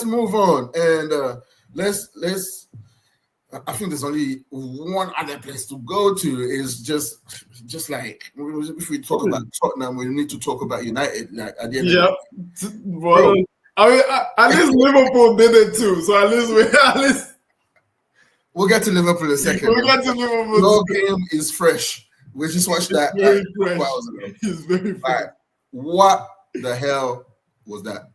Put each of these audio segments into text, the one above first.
move on and let's. I think there's only one other place to go to is just like if we talk about Tottenham, we need to talk about United. Like at the end of the Well, I mean, at least Liverpool did it too. So at least we'll get to Liverpool in a second. We'll get to Liverpool. Your game is fresh. We just watched that. Very fresh. It's very fresh. Right. What the hell was that?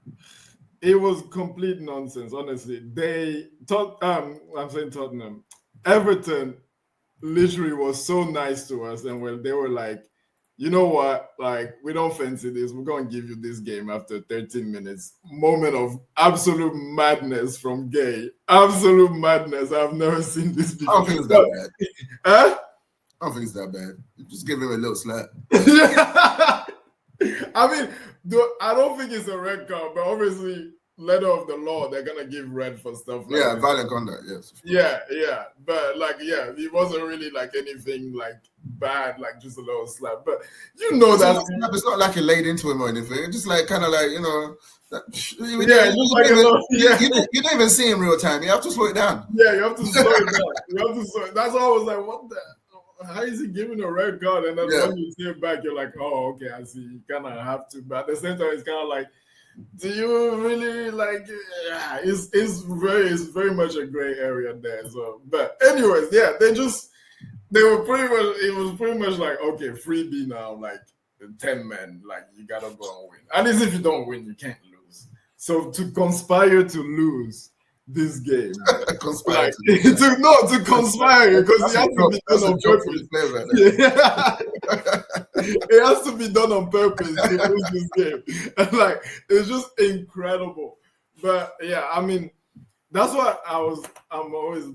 It was complete nonsense, honestly. I'm saying Tottenham. Everton literally was so nice to us, and they were like, you know what? Like, we don't fancy this. We're going to give you this game after 13 minutes. Moment of absolute madness from Gay. Absolute madness. I've never seen this before. I don't think it's that bad. Huh? I don't think it's that bad. Just give him a little slap. I mean, I don't think it's a red card, but obviously, letter of the law, they're gonna give red for stuff like that. Violent conduct, yes. Yeah, but it wasn't really like anything like bad, like just a little slap. But you know it's not like it laid into him or anything. It's just like kind of like you don't even see him real time. You have to slow it down. Yeah, you have to slow it down. That's why I was like, what the. How is he giving a red card? And then when you see it back, you're like, oh, okay, I see. You kind of have to. But at the same time, it's kind of like, do you really like? Yeah, it's very much a gray area there. So, but anyways, yeah, they were pretty much. It was pretty much like, okay, freebie now, like 10 men, like you gotta go and win. At least if you don't win, you can't lose. So to conspire to lose this game. to conspire because it has to be done on purpose. It has to be done on purpose to lose this game. And like, it's just incredible. But yeah, I mean, that's what I'm always,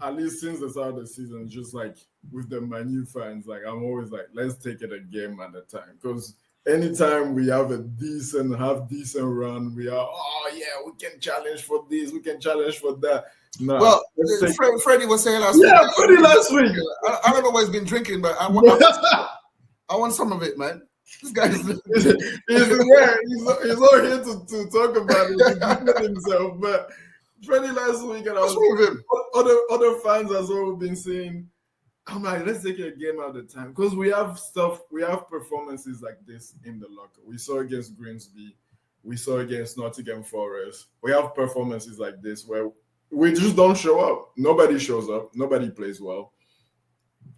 at least since the start of the season, just like with the Man U fans, like I'm always like, let's take it a game at a time. Because anytime we have a half decent run, we are, we can challenge for this, we can challenge for that. No, well, Freddie was saying last week. Yeah, Freddie last week. I don't know what he's been drinking, but I want some of it, man. This guy is he's all here to talk about it, himself. But Freddie last week, and I was other fans as well have been saying, I'm like, let's take a game at a time because we have performances like this in the locker. We saw against Grimsby, we saw against Nottingham Forest. We have performances like this where we just don't show up. Nobody shows up. Nobody plays well.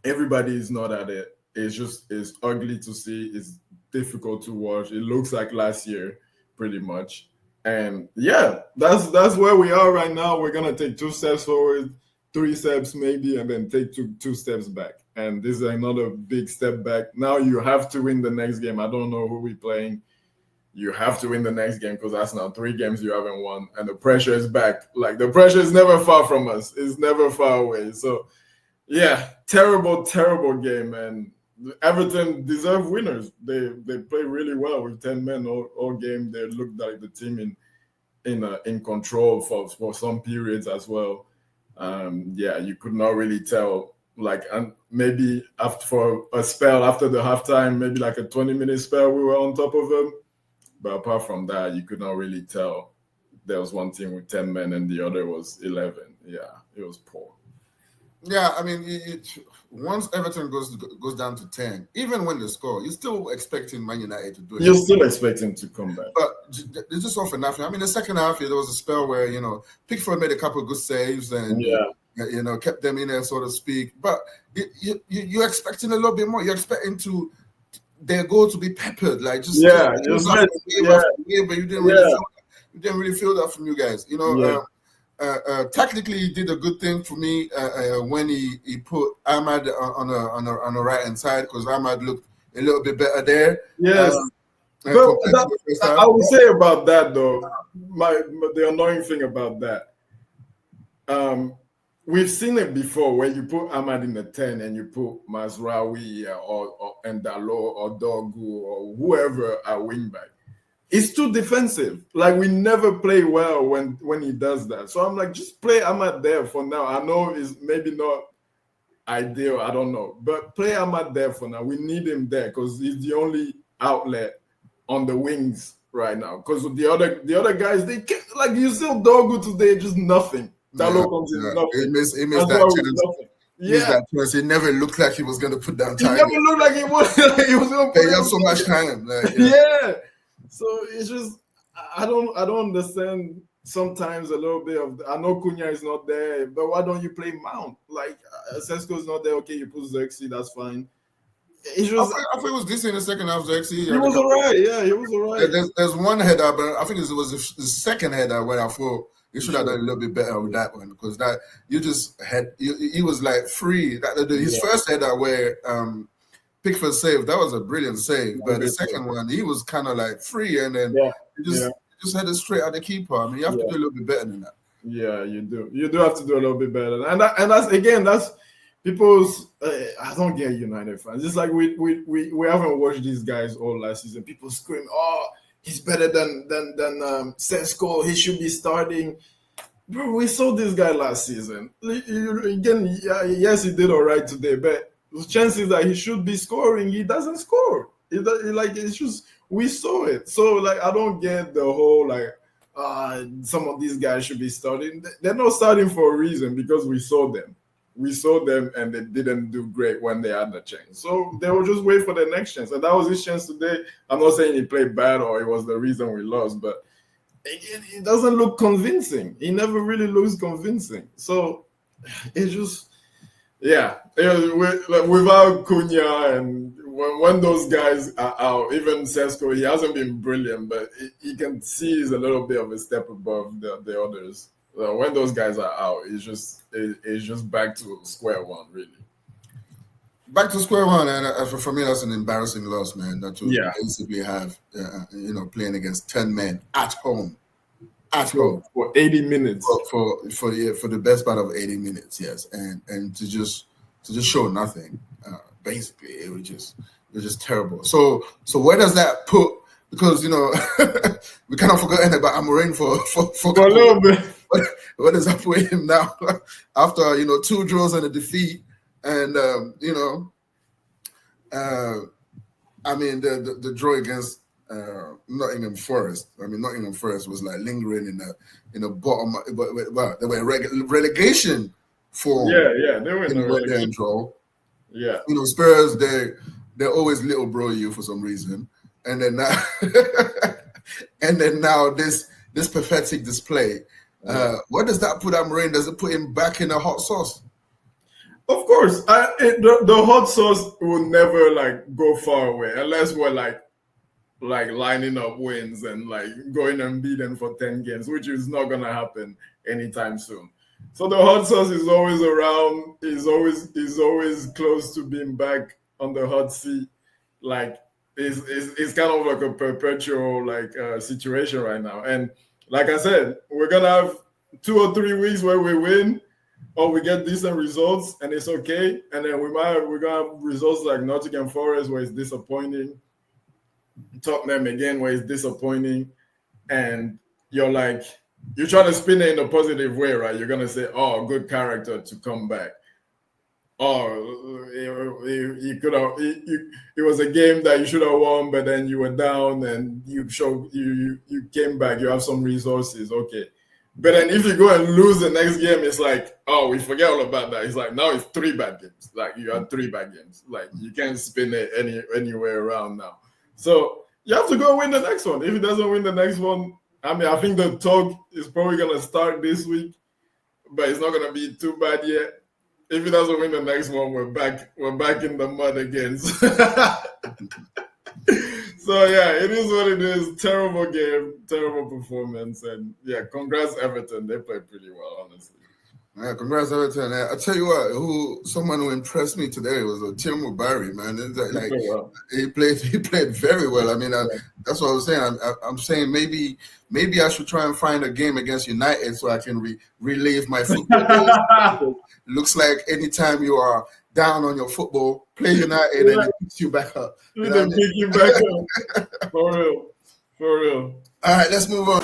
Everybody is not at it. It's ugly to see. It's difficult to watch. It looks like last year, pretty much. And yeah, that's where we are right now. We're gonna take 2 steps forward, 3 steps maybe, and then take two steps back. And this is another big step back. Now you have to win the next game. I don't know who we're playing. You have to win the next game because that's now 3 games you haven't won. And the pressure is back. Like, the pressure is never far from us. It's never far away. So, yeah, terrible, terrible game. And Everton deserve winners. They play really well with 10 men all game. They looked like the team in control for some periods as well. You could not really tell. Like, and maybe for a spell after the halftime, maybe like a 20-minute spell, we were on top of them. But apart from that, you could not really tell. There was one team with 10 men and the other was 11. Yeah, it was poor. Yeah, I mean, once Everton goes down to 10, even when they score, you're still expecting Man United to do it. You're still expecting to come back. But it's just all for nothing. I mean, the second half, there was a spell where, Pickford made a couple of good saves and, kept them in there, so to speak. But you're expecting a little bit more. You're expecting their goal to be peppered. Like, just but you didn't really feel that from you guys. Technically, he did a good thing for me when he put Ahmad on the right hand side because Ahmad looked a little bit better there. Yes, but I would say about that though, the annoying thing about that, we've seen it before where you put Ahmad in the 10 and you put Mazraoui or Endalo or Dogu or whoever at wing back. It's too defensive. Like, we never play well when he does that. So I'm like, just play Ahmad there for now. I know it's maybe not ideal. I don't know. But play Ahmad there for now. We need him there because he's the only outlet on the wings right now because the other guys they can't, like you still Dogu today just nothing. Dalo comes in nothing. He missed that chance. He never looked like he was going to put down time. He never looked like he was. He was going to put down so much time. So it's just I don't understand. Sometimes a little bit of I know Cunha is not there, but why don't you play Mount? Like Sesko is not there. Okay, you put Xerxes, that's fine. It's just I think it was decent in the second half. Xerxes. He was alright. Yeah, he was alright. There's one header, but I think it was the second header where I thought you should have done a little bit better with that one because that you just had he was like free. His first header where Pickford saved, that was a brilliant save, but the second one he was kind of like free and then just headed straight at the keeper. I mean, you have to do a little bit better than that. Yeah, you do. You do have to do a little bit better, and that's people's. I don't get United fans. It's like we haven't watched these guys all last season. People scream, "Oh, he's better than Sesko. He should be starting." Bro, we saw this guy last season. Again, yes, he did all right today, but the chances that he should be scoring, he doesn't score. It's just. We saw it. So, like, I don't get the whole, like, some of these guys should be starting. They're not starting for a reason because we saw them. We saw them and they didn't do great when they had the chance. So, they will just wait for the next chance. And that was his chance today. I'm not saying he played bad or it was the reason we lost, but it doesn't look convincing. He never really looks convincing. So, it's just, without Cunha and when those guys are out, even Sesko, he hasn't been brilliant, but he can see he's a little bit of a step above the others. When those guys are out, it's just back to square one, really. Back to square one, and for me, that's an embarrassing loss, man. That you basically have, playing against 10 men at home for 80 minutes for the best part of 80 minutes, yes, and to just show nothing. Basically, it was just terrible. So where does that put? Because we kind of forgotten about Amorim for a little bit. Where does that put him now? After 2 draws and a defeat, and I mean the draw against Nottingham Forest. I mean Nottingham Forest was like lingering in the bottom, but they were relegation for they were in the relegation draw. Yeah, Spurs, they're always little bro you for some reason, and then now, this pathetic display. What does that put Amorim? Does it put him back in the hot sauce? Of course, the hot sauce will never go far away unless we're like lining up wins and going unbeaten for 10 games, which is not gonna happen anytime soon. So the hot sauce is always around. Is always close to being back on the hot seat. It's kind of like a perpetual situation right now. And like I said, we're gonna have 2 or 3 weeks where we win or we get decent results and it's okay. And then we're gonna have results like Nottingham Forest where it's disappointing, Tottenham again where it's disappointing, and you're trying to spin it in a positive way, right? You're gonna say, "Oh, good character to come back." Oh, you could have. It was a game that you should have won, but then you were down, and you came back. You have some resources, okay. But then if you go and lose the next game, it's like, oh, we forget all about that. It's like now it's 3 bad games. You had 3 bad games. You can't spin it anywhere around now. So you have to go win the next one. If he doesn't win the next one. I mean, I think the talk is probably going to start this week, but it's not going to be too bad yet. If he doesn't win the next one, we're back in the mud again. So, it is what it is. Terrible game, terrible performance. And, congrats, Everton. They played pretty well, honestly. Yeah, congrats, Everton. I tell you what, someone who impressed me today was Timo Barry, man. He played very well. I mean, that's what I was saying. I'm saying maybe I should try and find a game against United so I can relive my football days. Looks like anytime you are down on your football, play United and it picks you back up. Pick you back up. For real. All right, let's move on.